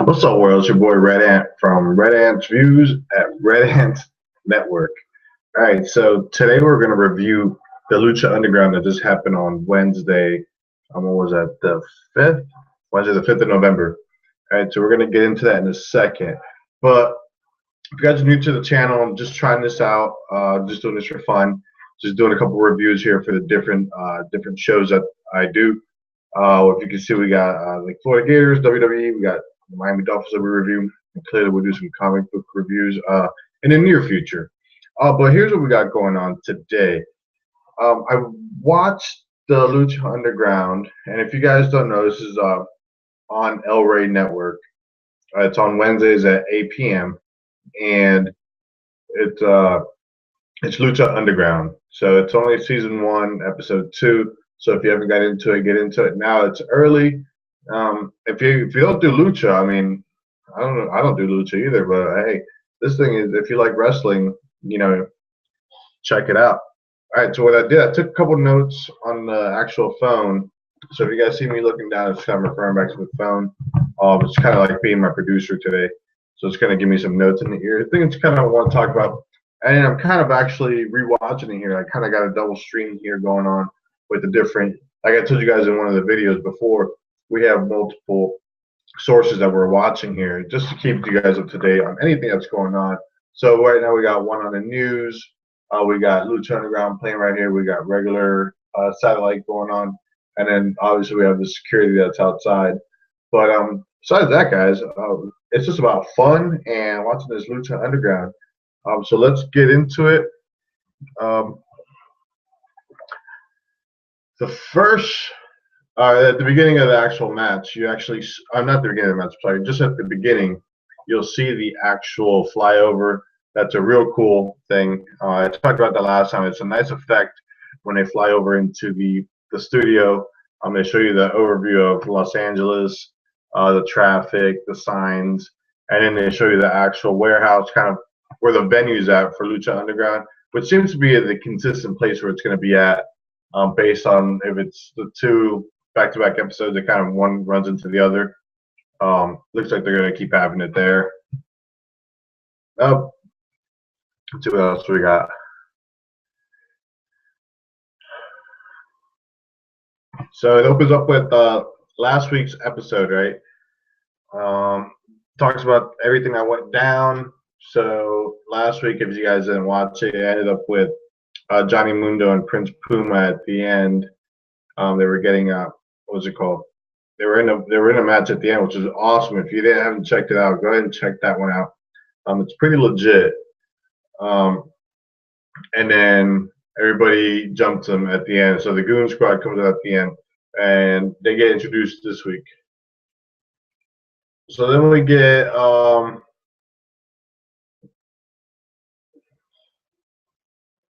What's up, world? It's your boy Red Ant from Red Ant's Views at Red Ant Network. All right, so today we're going to review the Lucha Underground that just happened on Wednesday. What was that? The 5th? Wednesday, the 5th of November. All right, so we're going to get into that in a second. But if you guys are new to the channel, I'm just trying this out, just doing this for fun, just doing a couple reviews here for the different shows that I do. If you can see, we got like Florida Gators, WWE, we got the Miami Dolphins that we review, and clearly we'll do some comic book reviews in the near future. But here's what we got going on today. I watched the Lucha Underground, and if you guys don't know, this is on El Rey Network. It's on Wednesdays at 8 p.m. and it's Lucha Underground. So it's only season 1, episode 2. So if you haven't got into it, get into it now. It's early. If you don't do Lucha, I mean, I don't do Lucha either. But hey, this thing is, if you like wrestling, check it out. All right. So what I did, I took a couple notes on the actual phone. So if you guys see me looking down, it's kind of referring back to the phone. It's kind of like being my producer today. So it's going to give me some notes in the ear. I think it's kind of what I want to talk about. And I'm kind of actually rewatching it here. I kind of got a double stream here going on with the different, like I told you guys in one of the videos before, we have multiple sources that we're watching here just to keep you guys up to date on anything that's going on. So right now we got one on the news. We got Lucha Underground playing right here. We got regular satellite going on. And then obviously we have the security that's outside. But besides that, guys, it's just about fun and watching this Lucha Underground. So let's get into it. The first, at the beginning of the actual match, you actually, not the beginning of the match, sorry, just at the beginning, you'll see the actual flyover. That's a real cool thing. I talked about that last time. It's a nice effect when they fly over into the studio. They show you the overview of Los Angeles, the traffic, the signs, and then they show you the actual warehouse, kind of where the venue's at for Lucha Underground, which seems to be the consistent place where it's going to be at. Based on if it's the 2 back-to-back episodes, that kind of one runs into the other. Looks like they're going to keep having it there. Let's see what else we got. So it opens up with last week's episode, right? Talks about everything that went down. So last week, if you guys didn't watch it, it ended up with Johnny Mundo and Prince Puma at the end. They were getting what was it called? They were in a match at the end, which is awesome. If you haven't checked it out, go ahead and check that one out. It's pretty legit. And then everybody jumped them at the end. So the Goon Squad comes out at the end, and they get introduced this week. So then we get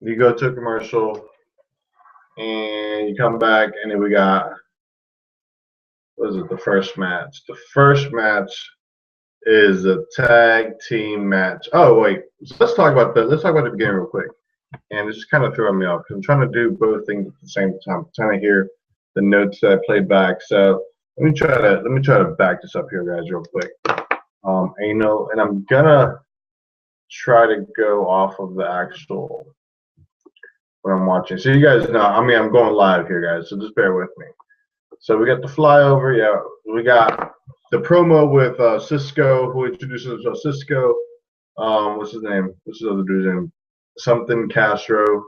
you go to a commercial, and you come back, and then we got, what is it, the first match. The first match is a tag team match. Oh, wait. So let's talk about the beginning real quick. And it's just kind of throwing me off because I'm trying to do both things at the same time. I'm trying to hear the notes that I played back. So let me try to back this up here, guys, real quick. And I'm gonna try to go off of the actual what I'm watching. So you guys know, I'm going live here, guys, so just bear with me. So we got the flyover, yeah. We got the promo with Cisco, who introduces himself. Cisco, what's his name? What's his other dude's name? Something Castro,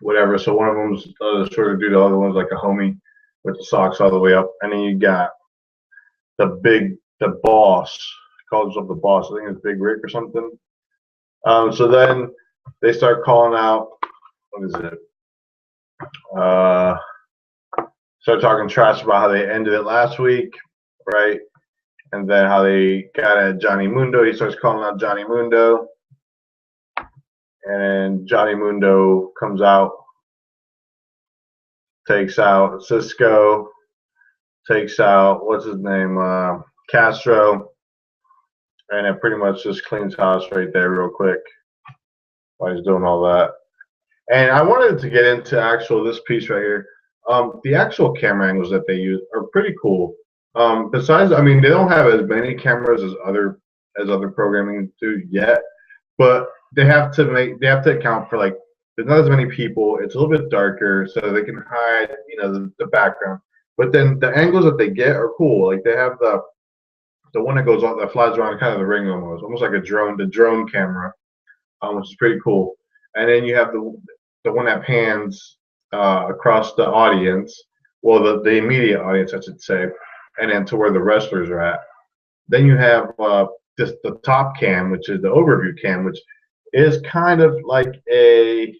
whatever. So one of them's sort of dude, the other one's like a homie with the socks all the way up. And then you got the boss, calls himself the boss. I think it's Big Rick or something. So then they start calling out, what is it? Start talking trash about how they ended it last week, right? And then how they got at Johnny Mundo. He starts calling out Johnny Mundo. And Johnny Mundo comes out, takes out Cisco, takes out, what's his name, Castro. And it pretty much just cleans house right there real quick while he's doing all that. And I wanted to get into this piece right here. The actual camera angles that they use are pretty cool. Besides, I mean, they don't have as many cameras as other programming do yet, but they have to account for like there's not as many people. It's a little bit darker, so they can hide, the background. But then the angles that they get are cool. Like they have the one that goes on that flies around kind of the ring almost like a drone, the drone camera, which is pretty cool. And then you have the one that pans across the audience, well, the immediate audience, I should say, and then to where the wrestlers are at. Then you have just the top cam, which is the overview cam, which is kind of like it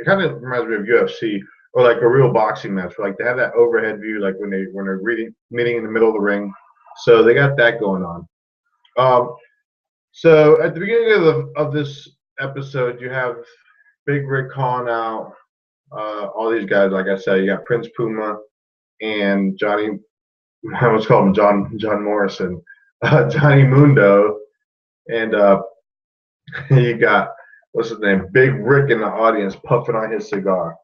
kind of reminds me of UFC or like a real boxing match. Like they have that overhead view, like when they're meeting in the middle of the ring. So they got that going on. Um, so at the beginning of this episode, you have Big Rick calling out all these guys. Like I said, you got Prince Puma and Johnny. I almost call him John Morrison, Johnny Mundo, and you got what's his name, Big Rick in the audience puffing on his cigar.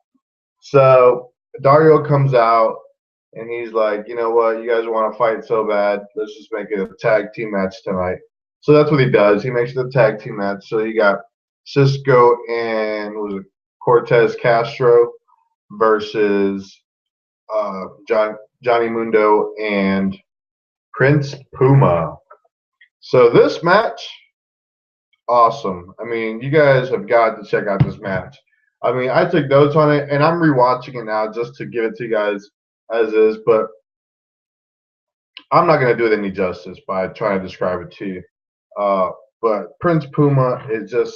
So Dario comes out and he's like, you know what, you guys want to fight so bad, let's just make it a tag team match tonight. So that's what he does. He makes it a tag team match. So you got Cisco and what was it Cortez Castro versus Johnny Mundo and Prince Puma. So this match, awesome. I mean, you guys have got to check out this match. I mean, I took notes on it, and I'm rewatching it now just to give it to you guys as is. But I'm not going to do it any justice by trying to describe it to you. But Prince Puma is just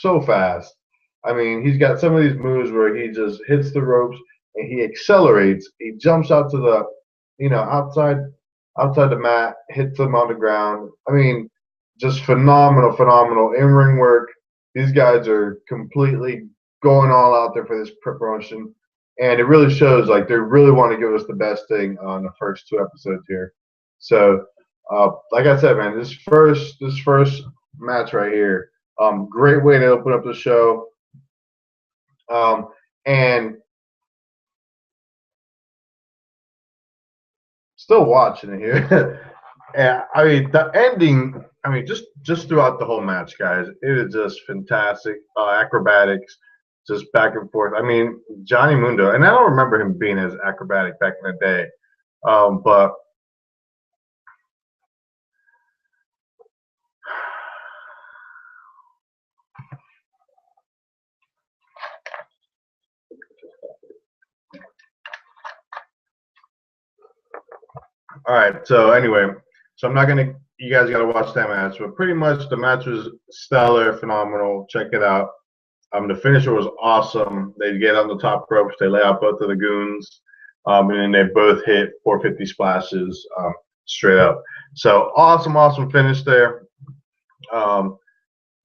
so fast. I mean, he's got some of these moves where he just hits the ropes and he accelerates. He jumps out to the, outside the mat, hits them on the ground. I mean, just phenomenal in ring work. These guys are completely going all out there for this promotion, and it really shows like they really want to give us the best thing on the first two episodes here. So, like I said, man, this first match right here, great way to open up the show, and still watching it here. And I mean, the ending. I mean, just throughout the whole match, guys, it is just fantastic. Acrobatics, just back and forth. I mean, Johnny Mundo, and I don't remember him being as acrobatic back in the day, but all right. So anyway, so I'm not gonna. You guys got to watch that match, but pretty much the match was stellar, phenomenal. Check it out. The finisher was awesome. They get on the top ropes, they lay out both of the goons, and then they both hit 450 splashes straight up. So awesome finish there.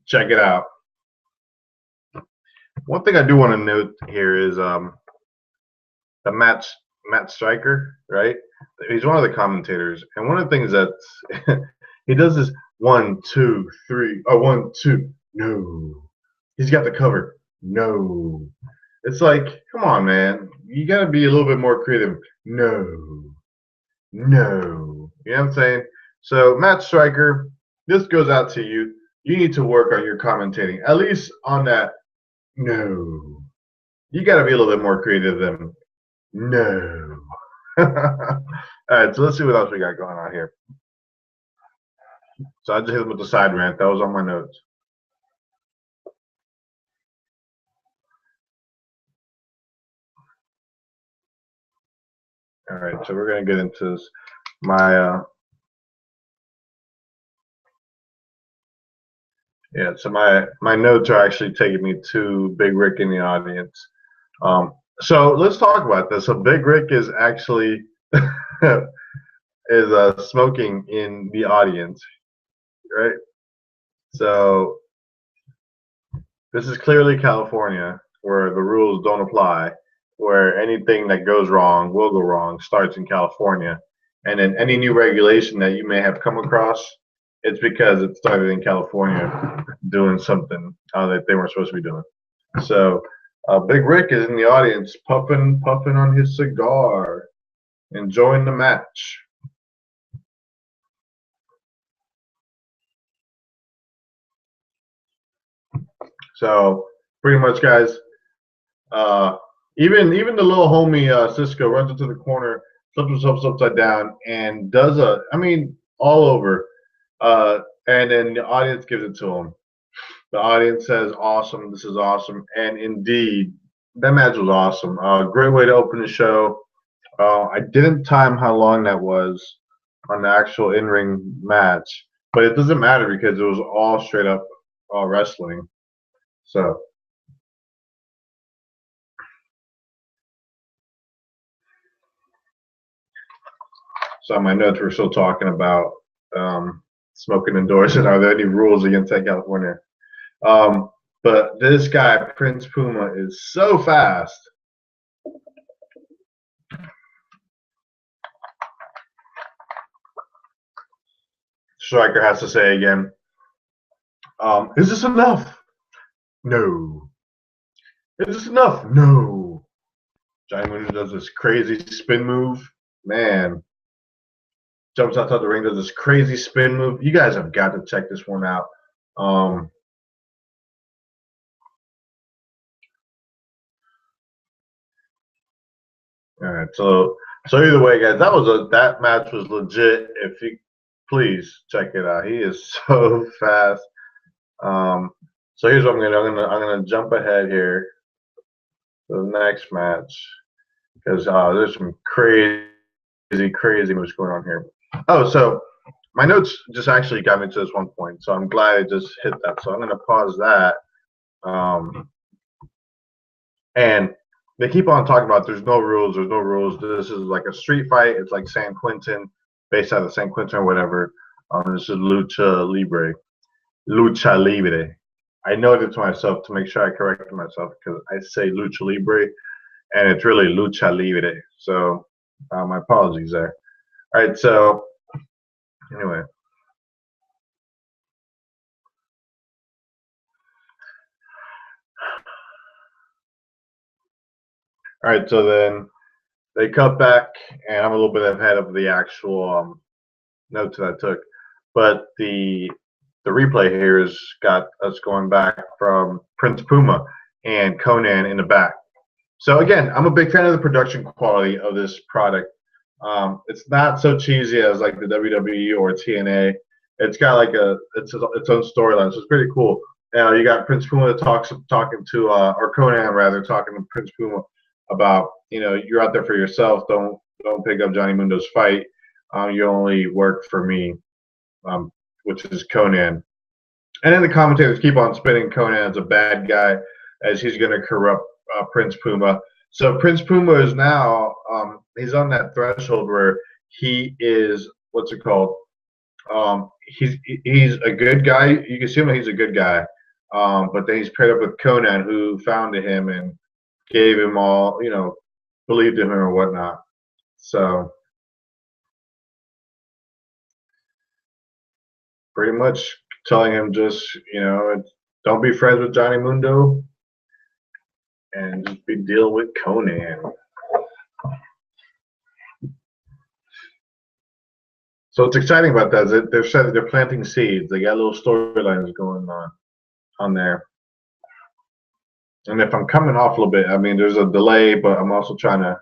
Check it out. One thing I do want to note here is the Matt Stryker, right? He's one of the commentators, and one of the things that he does is 1, 2, 3, oh 1, 2, no. He's got the cover, no. It's like, come on, man. You got to be a little bit more creative. No, no. You know what I'm saying? So Matt Stryker, this goes out to you. You need to work on your commentating, at least on that. No, you got to be a little bit more creative than no. All right, so let's see what else we got going on here. So I just hit him with the side rant. That was on my notes. All right, so we're gonna get into this. So my notes are actually taking me to Big Rick in the audience. So let's talk about this. So Big Rick is actually is smoking in the audience, right? So this is clearly California, where the rules don't apply, where anything that goes wrong will go wrong, starts in California. And then any new regulation that you may have come across, it's because it started in California doing something that they weren't supposed to be doing. So Big Rick is in the audience puffing on his cigar. enjoying the match. So pretty much, guys. Even the little homie Cisco runs into the corner, flips himself upside down, and does all over. And then the audience gives it to him. The audience says, "Awesome! This is awesome!" And indeed, that match was awesome. Great way to open the show. I didn't time how long that was on the actual in-ring match, but it doesn't matter because it was all straight up wrestling. So on my notes, we're still talking about smoking indoors and are there any rules against that, California? But this guy, Prince Puma, is so fast. Striker has to say again, is this enough? No. Is this enough? No. Johnny Mundo does this crazy spin move. Man. Jumps outside the ring, does this crazy spin move. You guys have got to check this one out. All right, so either way, guys, that match was legit. If you please check it out, he is so fast. So here's what I'm gonna jump ahead here to the next match because there's some crazy moves going on here. Oh, so my notes just actually got me to this one point, so I'm glad I just hit that. So I'm gonna pause that. And they keep on talking about there's no rules. This is like a street fight. It's like San Quentin, based out of San Quentin or whatever. This is Lucha Libre. Lucha Libre. I noted to myself to make sure I corrected myself because I say Lucha Libre, and it's really Lucha Libre. So my apologies there. All right, so anyway. All right, so then they cut back, and I'm a little bit ahead of the actual notes that I took. But the replay here has got us going back from Prince Puma and Conan in the back. So again, I'm a big fan of the production quality of this product. It's not so cheesy as like the WWE or TNA. It's got like its own storyline, so it's pretty cool. Now you got Prince Puma talking to or Conan rather talking to Prince Puma about you're out there for yourself. Don't pick up Johnny Mundo's fight. You only work for me, which is Conan. And then the commentators keep on spinning Conan as a bad guy, as he's going to corrupt Prince Puma. So Prince Puma is now he's on that threshold where he is what's it called? He's a good guy. You can see him; he's a good guy. But then he's paired up with Conan, who founded him and gave him all, believed in him or whatnot. So pretty much telling him just, don't be friends with Johnny Mundo and just be dealing with Conan. So what's exciting about that is that they're planting seeds. They got little storylines going on there. And if I'm coming off a little bit, there's a delay, but I'm also trying to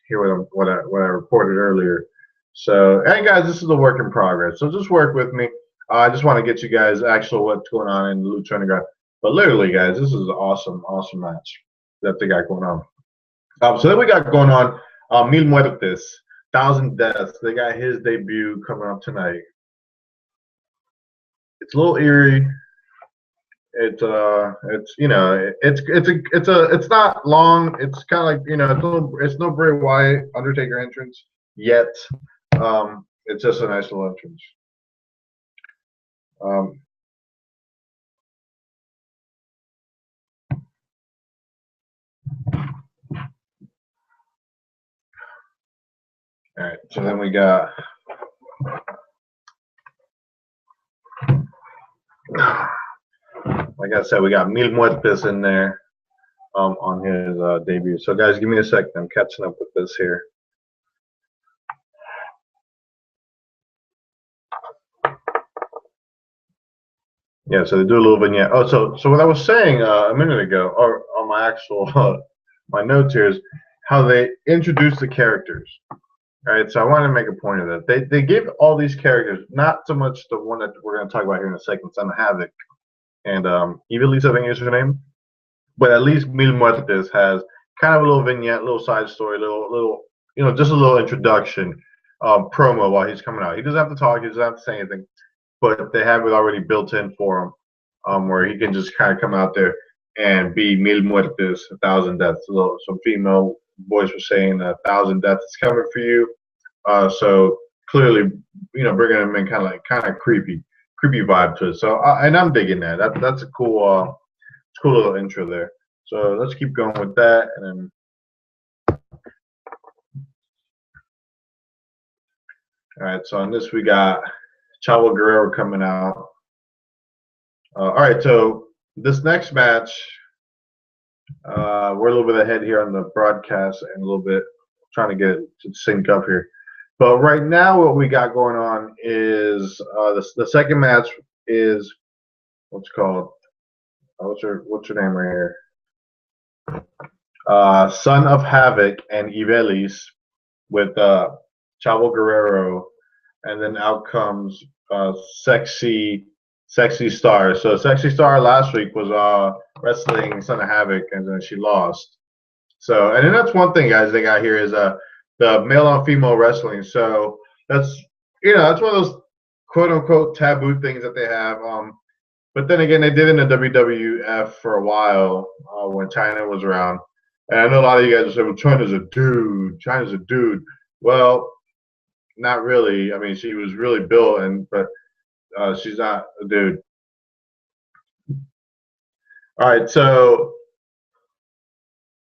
hear what I reported earlier. So, hey guys, this is a work in progress. So just work with me. I just want to get you guys actual what's going on in Lucha Underground. But literally, guys, this is an awesome match that they got going on. So then we got going on Mil Muertes, 1,000 Deaths. They got his debut coming up tonight. It's a little eerie. It's not long. It's kind of like it's no Bray Wyatt Undertaker entrance yet. It's just a nice little entrance. All right, so then we got like I said, we got Mil Muertes in there on his debut. So guys, give me a second. I'm catching up with this here. Yeah, so they do a little vignette. Oh, so what I was saying a minute ago, or on my actual my notes here, is how they introduce the characters. All right, so I want to make a point of that. They give all these characters, not so much the one that we're going to talk about here in a second, Son of Havoc, and Evilise, I think is her name, but at least Mil Muertes has kind of a little vignette, little side story, little, just a little introduction, promo while he's coming out. He doesn't have to talk, he doesn't have to say anything, but they have it already built in for him, where he can just kind of come out there and be Mil Muertes, 1,000 deaths. Some female voice was saying 1,000 deaths is coming for you. So clearly, bringing him in kind of creepy vibe to it. So and I'm digging that. That's a cool little intro there. So let's keep going with that, and then all right. So on this we got Chavo Guerrero coming out. All right. So this next match, we're a little bit ahead here on the broadcast and a little bit trying to get it to sync up here. But right now, what we got going on is the second match is what's called what's your name right here? Son of Havoc and Ivelis with Chavo Guerrero, and then out comes Sexy Star. So Sexy Star last week was wrestling Son of Havoc, and then she lost. So, and then that's one thing, guys, they got here is the male on female wrestling. So that's that's one of those quote unquote taboo things that they have. But then again, they did in the WWF for a while when China was around. And I know a lot of you guys will say, "Well, China's a dude. China's a dude." Well, not really. I mean, she was really built, but she's not a dude. All right, so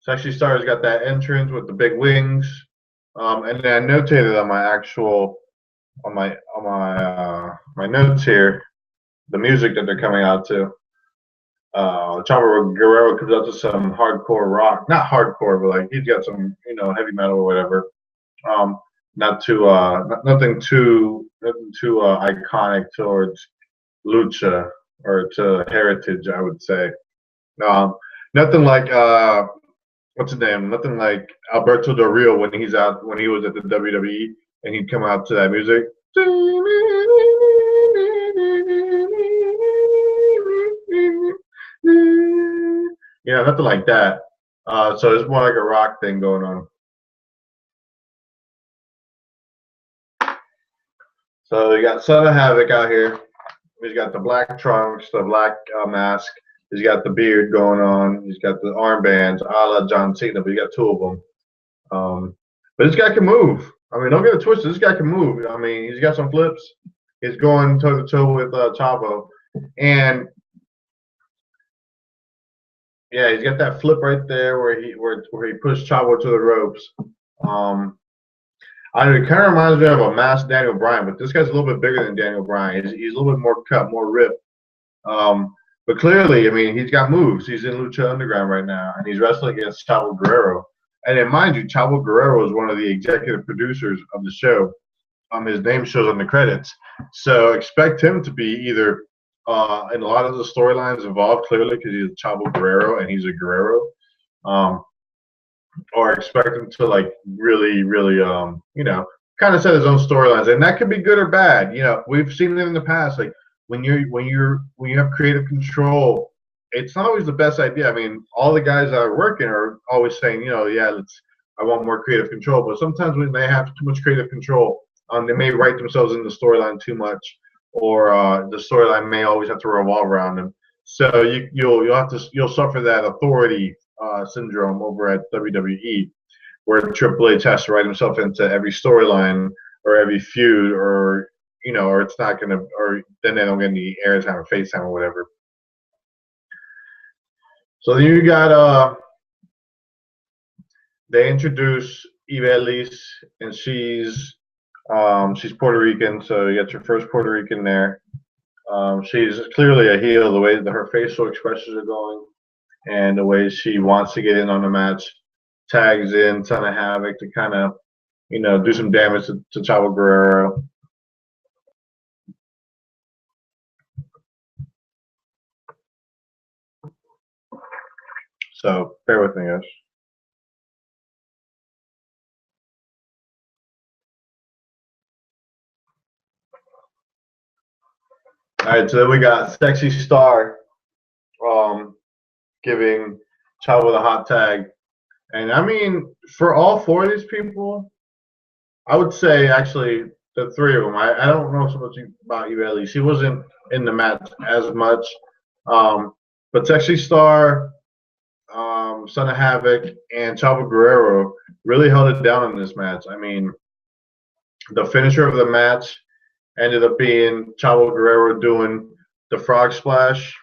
Sexy Star's got that entrance with the big wings, and then I notated on my actual my notes here the music that they're coming out to. Chavo Guerrero comes out to some hardcore rock, not hardcore, but like he's got some heavy metal or whatever. Not too nothing too iconic towards Lucha or to heritage, I would say. Um, Nothing like what's his name? Nothing like Alberto Del Rio when he was at the WWE and he'd come out to that music. Yeah, nothing like that. So it's more like a rock thing going on. So you got Son of Havoc out here. He's got the black trunks, the black mask. He's got the beard going on. He's got the armbands, a la John Cena, but he got two of them. But this guy can move. I mean, don't get it twisted. This guy can move. I mean, he's got some flips. He's going toe to toe with Chavo, and yeah, he's got that flip right there where he pushed Chavo to the ropes. I mean, it kind of reminds me of a masked Daniel Bryan, but this guy's a little bit bigger than Daniel Bryan. He's a little bit more cut, more ripped. But clearly, I mean, he's got moves. He's in Lucha Underground right now, and he's wrestling against Chavo Guerrero. And then, mind you, Chavo Guerrero is one of the executive producers of the show. His name shows on the credits. So expect him to be either in a lot of the storylines involved, clearly, because he's Chavo Guerrero and he's a Guerrero. Or expect him to like really kind of set his own storylines, and that could be good or bad. We've seen it in the past. Like when you have creative control, it's not always the best idea. I mean, all the guys that are working are always saying, yeah, I want more creative control. But sometimes when they have too much creative control, they may write themselves in the storyline too much, or the storyline may always have to revolve around them. So you'll suffer that authority syndrome over at WWE, where Triple H has to write himself into every storyline or every feud, or or it's not gonna, or then they don't get any airtime or FaceTime or whatever. So then you got they introduce Ivelis, and she's Puerto Rican, so you got your first Puerto Rican there. She's clearly a heel, the way that her facial expressions are going and the way she wants to get in on the match. Tags in Son of Havoc to kind of, do some damage to Chavo Guerrero. So bear with me, guys. All right, so then we got Sexy Star um, giving Chavo the hot tag. And I mean, for all four of these people, I would say actually the three of them. I don't know so much about you, Ellie. She wasn't in the match as much. Um, but Sexy Star, Son of Havoc, and Chavo Guerrero really held it down in this match. I mean, the finisher of the match ended up being Chavo Guerrero doing the frog splash,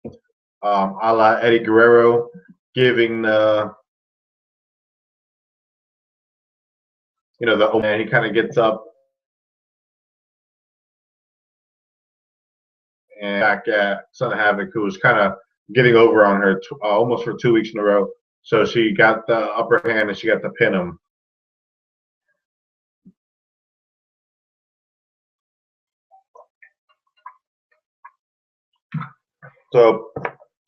a la Eddie Guerrero, giving the he kind of gets up and back at Son of Havoc, who was kind of getting over on her almost for 2 weeks in a row. So she got the upper hand and she got to pin him. So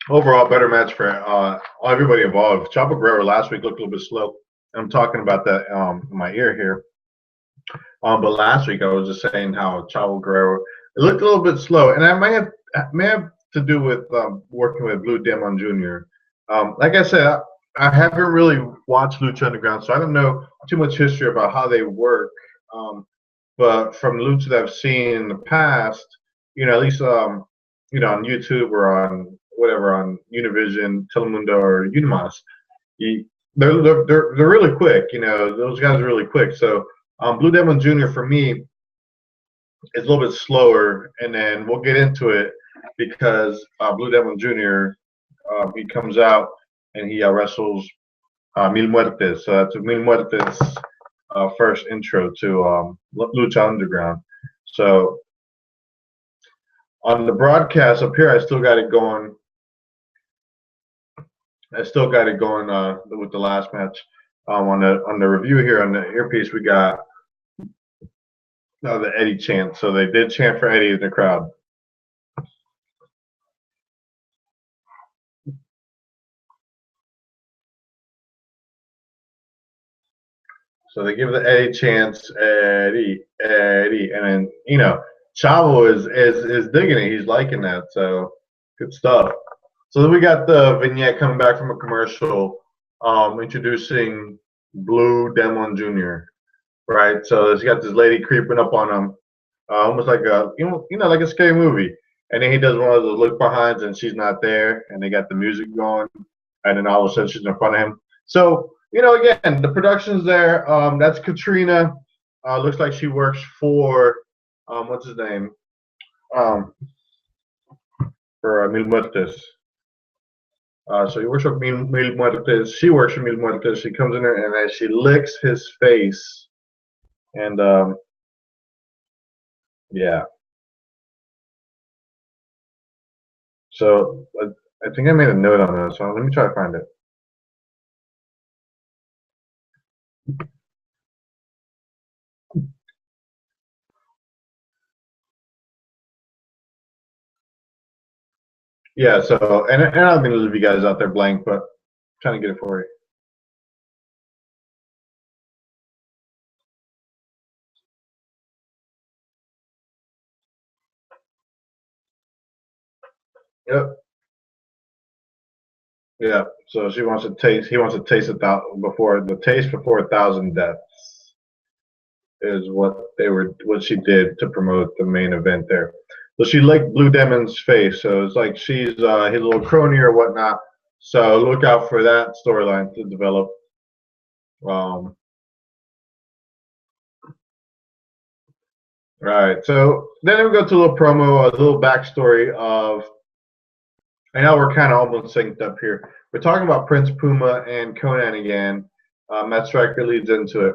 overall, better match for everybody involved. Chavo Guerrero last week looked a little bit slow. I'm talking about that in my ear here. But last week I was just saying how Chavo Guerrero it looked a little bit slow, and I may have to do with working with Blue Demon Jr. Like I said, I haven't really watched Lucha Underground, so I don't know too much history about how they work. But from Lucha that I've seen in the past, at least on YouTube or on whatever on Univision, Telemundo, or Unimas, they're really quick. Those guys are really quick. So Blue Demon Jr. for me is a little bit slower, and then we'll get into it because Blue Demon Jr. He comes out and he wrestles Mil Muertes. So that's Mil Muertes' first intro to Lucha Underground. So on the broadcast up here, I still got it going. With the last match. On the review here on the earpiece, we got the Eddie chant. So they did chant for Eddie in the crowd. So they give the Eddie chants, Eddie, Eddie, and then Chavo is digging it. He's liking that. So good stuff. So then we got the vignette coming back from a commercial, introducing Blue Demon Jr. Right. So he's got this lady creeping up on him, almost like a like a scary movie. And then he does one of those look behinds, and she's not there, and they got the music going, and then all of a sudden she's in front of him. So again, the production's there. That's Katrina. Looks like she works for what's his name? For Mil Muertes. So he works for Mil Muertes. She works for Mil Muertes. She comes in there and then she licks his face, and yeah. So I think I made a note on this. So let me try to find it. Yeah. So and I'm gonna leave you guys out there blank, but I'm trying to get it for you. Yep. Yeah. So she wants to taste. He wants to taste before 1,000 deaths is what she did to promote the main event there. So she licked Blue Demon's face. So it's like she's his little crony or whatnot. So look out for that storyline to develop. Right. So then we go to a little promo, a little backstory of. I know we're kind of almost synced up here. We're talking about Prince Puma and Conan again. Matt Striker leads into it.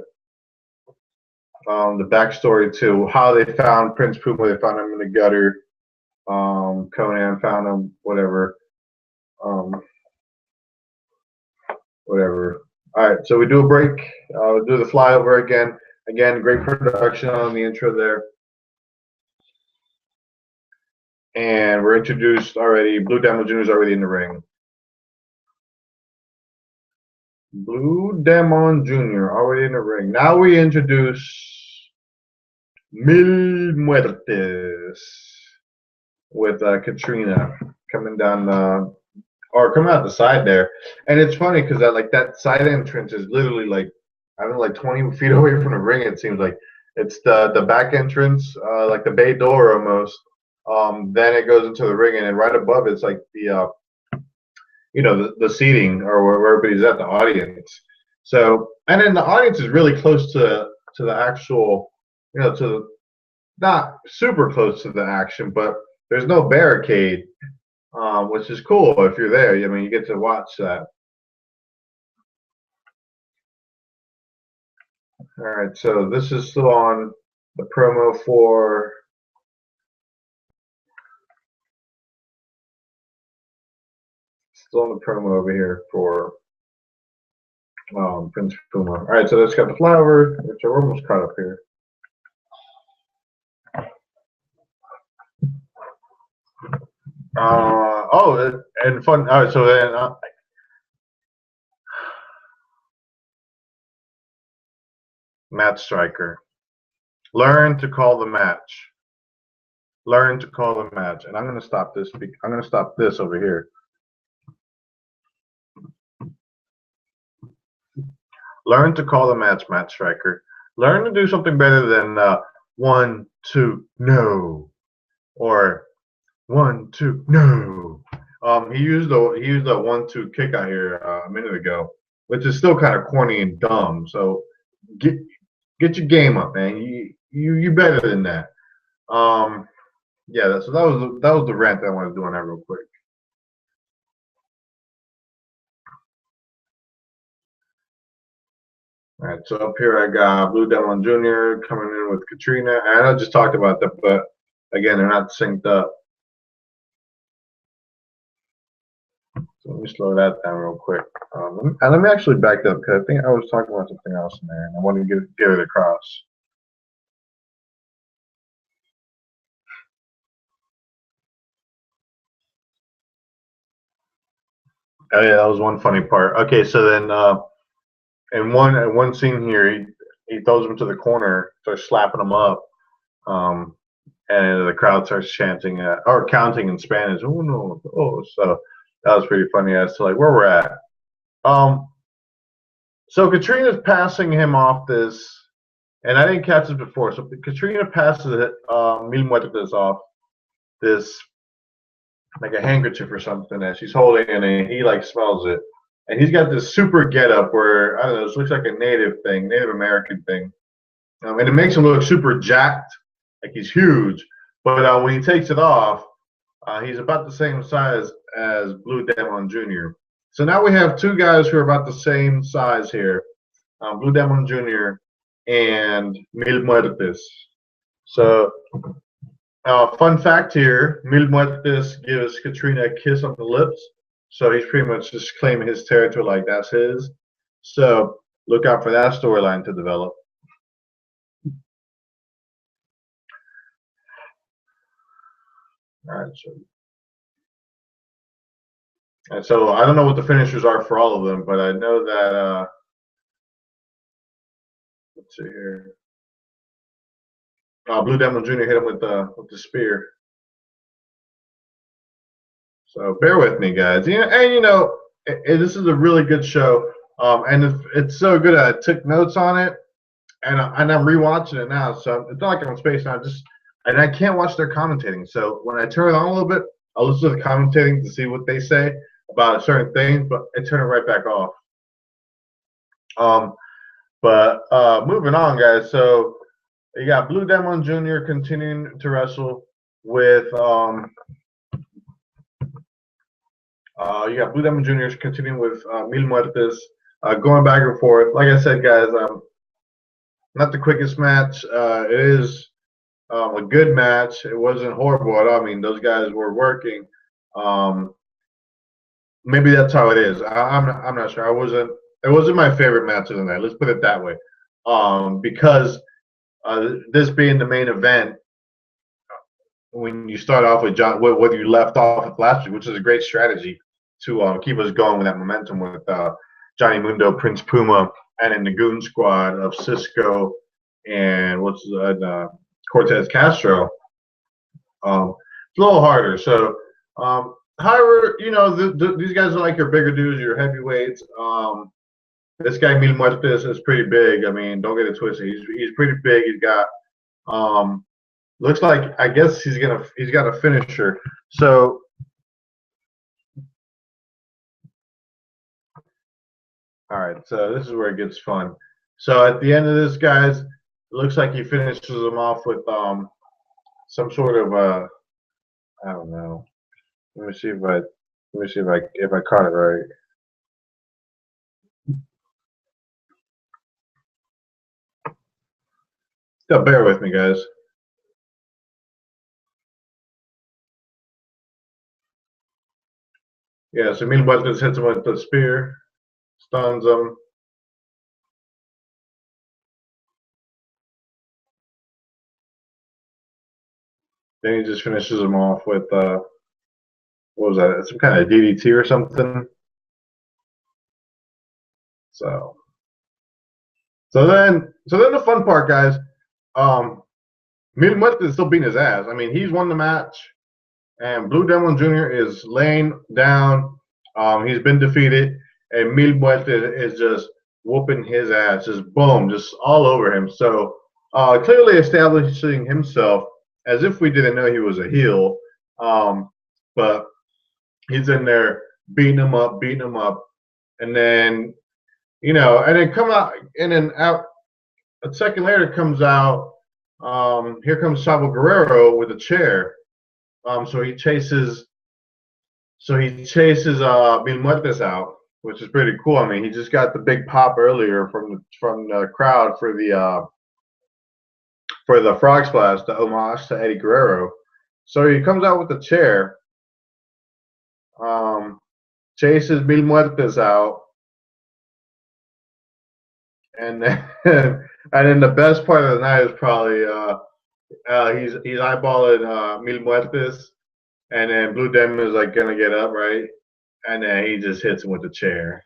The backstory to how they found Prince Puma. They found him in the gutter. Conan found him. Whatever. Whatever. All right. So we do a break. We'll do the flyover again. Again, great production on the intro there. And we're introduced already. Blue Demon Jr. is already in the ring. Blue Demon Jr. already in the ring. Now we introduce Mil Muertes with Katrina coming down or coming out the side there. And it's funny because that side entrance is literally like I don't know, like 20 feet away from the ring. It seems like it's the back entrance, like the bay door almost. Then it goes into the ring, and then right above it's like the seating or where everybody's at, the audience. So and then the audience is really close to the actual, to not super close to the action, but there's no barricade, which is cool if you're there. I mean, you get to watch that. All right, so this is still on the promo for still on the promo over here for Prince Puma. All right, so that's got the flower, which are almost caught up here. And fun. All right, so then match striker. Learn to call the match. Learn to call the match. And I'm going to stop this. I'm going to stop this over here. Learn to call the match, match striker. Learn to do something better than 1, 2, no, or 1, 2, no. He used a 1-2 kick out here a minute ago, which is still kind of corny and dumb. So get your game up, man. You better than that. Yeah. So that was the rant that I want to do on that real quick. All right, so up here I got Blue Demon Jr. coming in with Katrina, and I just talked about that, but again, they're not synced up. So let me slow that down real quick. And let me actually back up because I think I was talking about something else in there, and I want to get it across. Oh yeah, that was one funny part. Okay, so then in one scene here, he throws him to the corner, starts slapping him up, and the crowd starts chanting or counting in Spanish. Oh no! Oh, so that was pretty funny as to like where we're at. So Katrina's passing him off this, and I didn't catch this before. So Katrina passes it, Mil Muertes off this like a handkerchief or something that she's holding, and he like smells it, and he's got this super getup where I don't know, this looks like a Native American thing, and it makes him look super jacked, like he's huge. But when he takes it off, he's about the same size as Blue Demon Jr. So now we have two guys who are about the same size here, Blue Demon Jr. and Mil Muertes. So, fun fact here, Mil Muertes gives Katrina a kiss on the lips. So he's pretty much just claiming his territory like that's his. So look out for that storyline to develop. All right, so I don't know what the finishers are for all of them, but I know that let's see here. Blue Demon Jr. hit him with the spear. So bear with me, guys. This is a really good show, and it's so good. I took notes on it, and I'm rewatching it now. So it's not like I'm spacing out. And I can't watch their commentating. So when I turn it on a little bit, I'll listen to the commentating to see what they say about a certain thing, but I turn it right back off. But moving on, guys. So you got Blue Demon Jr. continuing to wrestle with you got Blue Demon Jr. continuing with Mil Muertes, going back and forth. Like I said, guys, not the quickest match. It is a good match. It wasn't horrible at all. I mean, those guys were working. Maybe that's how it is. I'm not sure. It wasn't my favorite match of the night. Let's put it that way. Because this being the main event, when you start off with John, whether you left off with last week, which is a great strategy to keep us going with that momentum with Johnny Mundo, Prince Puma, and then the Goon Squad of Cisco and Cortez Castro. It's a little harder. So, however, these guys are like your bigger dudes, your heavyweights. This guy Mil Muertes is pretty big. I mean, don't get it twisted. He's pretty big. He's got looks like, I guess he's got a finisher. So all right, so this is where it gets fun. So at the end of this, guys, it looks like he finishes him off with some sort of I don't know. Let me see if I caught it right. Yeah, bear with me, guys. Yeah, so Mil Muertes hits him with the spear, stuns him. Then he just finishes him off with what was that? Some kind of DDT or something. So then the fun part, guys. Mil Muertes is still beating his ass. I mean, he's won the match, and Blue Demon Jr. is laying down. He's been defeated, and Mil Muertes is just whooping his ass, just boom, just all over him. So clearly establishing himself as if we didn't know he was a heel. But he's in there beating him up, and then out a second later comes out. Here comes Chavo Guerrero with a chair. So he chases Mil Muertes out, which is pretty cool. I mean, he just got the big pop earlier from the crowd for the frog splash, the homage to Eddie Guerrero. So he comes out with the chair, chases Mil Muertes out, and then and then the best part of the night is probably he's eyeballing Mil Muertes, and then Blue Demon is like gonna get up, right? And then he just hits him with the chair.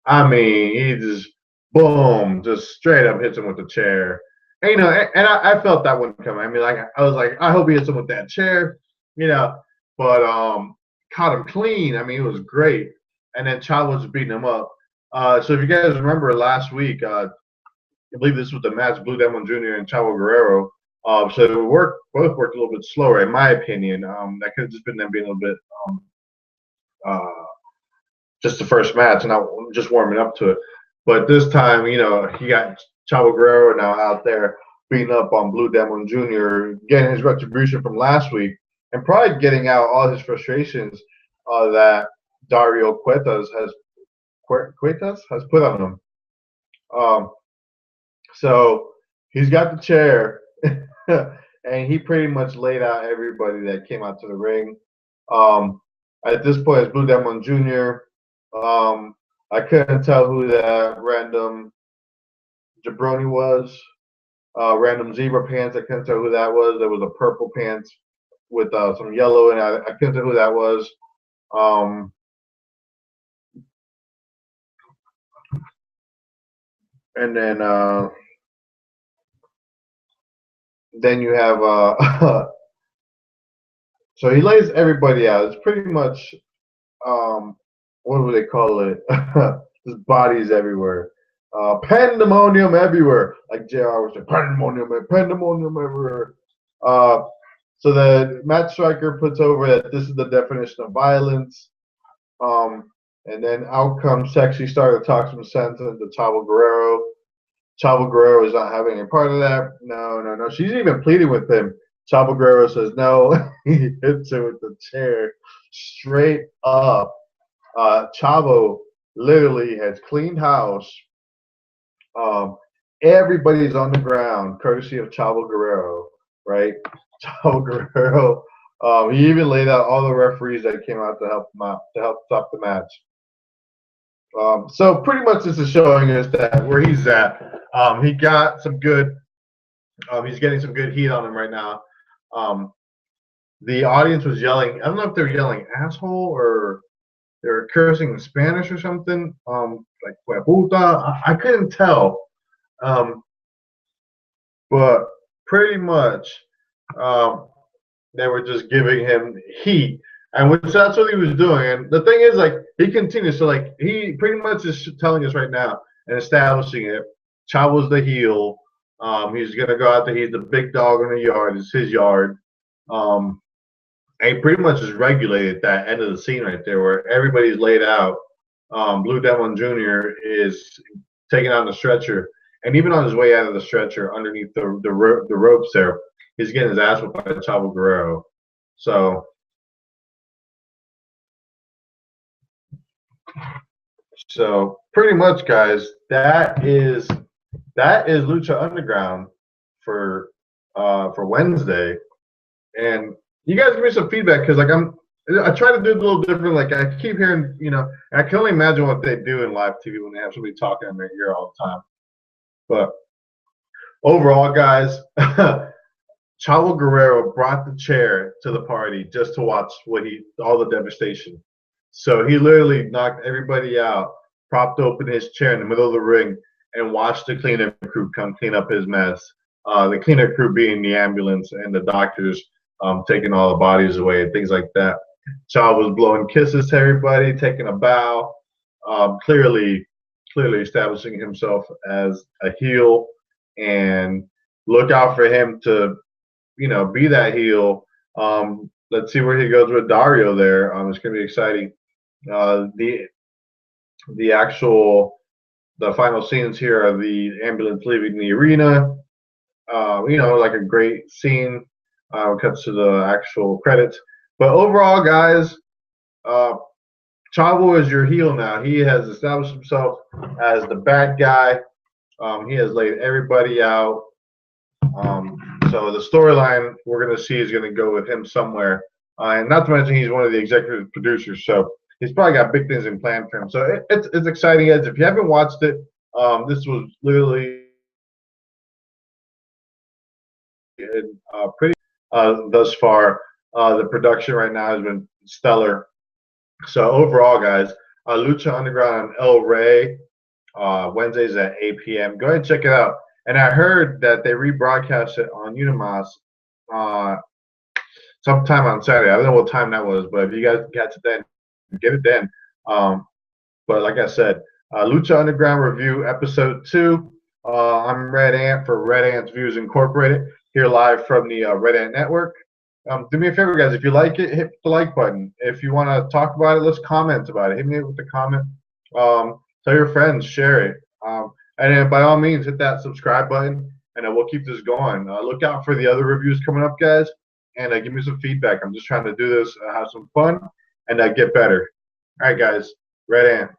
I mean, he just boom, just straight up hits him with the chair. And, I felt that one coming. I mean, like I was like, I hope he hits him with that chair, but caught him clean. I mean, it was great. And then Chavo was beating him up. So if you guys remember last week, I believe this was the match, Blue Demon Jr. and Chavo Guerrero. So they both worked a little bit slower, in my opinion. That could have just been them being a little bit just the first match, and I'm just warming up to it. But this time, he got Chavo Guerrero now out there beating up on Blue Demon Jr., getting his retribution from last week, and probably getting out all his frustrations that Dario Cuetas has put on him. So he's got the chair, and he pretty much laid out everybody that came out to the ring. At this point, it's Blue Demon Jr. I couldn't tell who that random jabroni was. Random zebra pants. I couldn't tell who that was. There was a purple pants with some yellow, and I couldn't tell who that was. And then you have so he lays everybody out. It's pretty much what do they call it? Just bodies everywhere. Pandemonium everywhere. Like JR was saying, pandemonium everywhere. So the Matt Striker puts over that this is the definition of violence. And then out comes Sexy Star to talk some sense into Chavo Guerrero. Chavo Guerrero is not having any part of that. No. She's even pleading with him. Chavo Guerrero says no. He hits her with the chair straight up. Chavo literally has cleaned house. Everybody's on the ground, courtesy of Chavo Guerrero, right? Chavo Guerrero. He even laid out all the referees that came out to help him out, to help stop the match. So pretty much this is showing us that where he's at. He got some good. He's getting some good heat on him right now. The audience was yelling. I don't know if they were yelling asshole or they were cursing in Spanish or something. like puta. I couldn't tell, um, but pretty much they were just giving him heat, and which that's what he was doing. And the thing is, like, he continues. So, like, he pretty much is telling us right now and establishing it. Chavo's the heel. He's gonna go out there. He's the big dog in the yard. It's his yard. Um, and he pretty much has regulated that end of the scene right there, where everybody's laid out. Blue Demon Jr. is taking on the stretcher, and even on his way out of the stretcher, underneath the ropes there, he's getting his ass whipped by Chavo Guerrero. So pretty much, guys, that is Lucha Underground for Wednesday, and you guys give me some feedback because like I try to do it a little different. Like I keep hearing, I can only imagine what they do in live TV when they have somebody talking in their ear all the time. But overall, guys, Chavo Guerrero brought the chair to the party just to watch all the devastation. So he literally knocked everybody out, propped open his chair in the middle of the ring, and watched the cleanup crew come clean up his mess. The cleanup crew being the ambulance and the doctors taking all the bodies away and things like that. Chavo was blowing kisses to everybody, taking a bow, clearly establishing himself as a heel, and look out for him to be that heel. Let's see where he goes with Dario there. It's going to be exciting. The final scenes here are the ambulance leaving the arena. Like a great scene. Cuts to the actual credits. But overall, guys, Chavo is your heel now. He has established himself as the bad guy. He has laid everybody out. So the storyline we're going to see is going to go with him somewhere. And not to mention he's one of the executive producers, so he's probably got big things in plan for him. So it's exciting, guys. If you haven't watched it, this was literally pretty thus far. The production right now has been stellar. So overall, guys, Lucha Underground on El Rey, Wednesdays at 8 p.m. Go ahead and check it out. And I heard that they rebroadcast it on Unimas sometime on Saturday. I don't know what time that was, but if you guys can catch it then, get it then. But like I said, Lucha Underground Review Episode 2. I'm Red Ant for Red Ant's Views Incorporated, here live from the Red Ant Network. Do me a favor, guys. If you like it, hit the like button. If you want to talk about it, let's comment about it. Hit me with the comment. Tell your friends, share it. And then by all means, hit that subscribe button, and we'll keep this going. Look out for the other reviews coming up, guys, and give me some feedback. I'm just trying to do this, have some fun, and get better. All right, guys. Red Ant.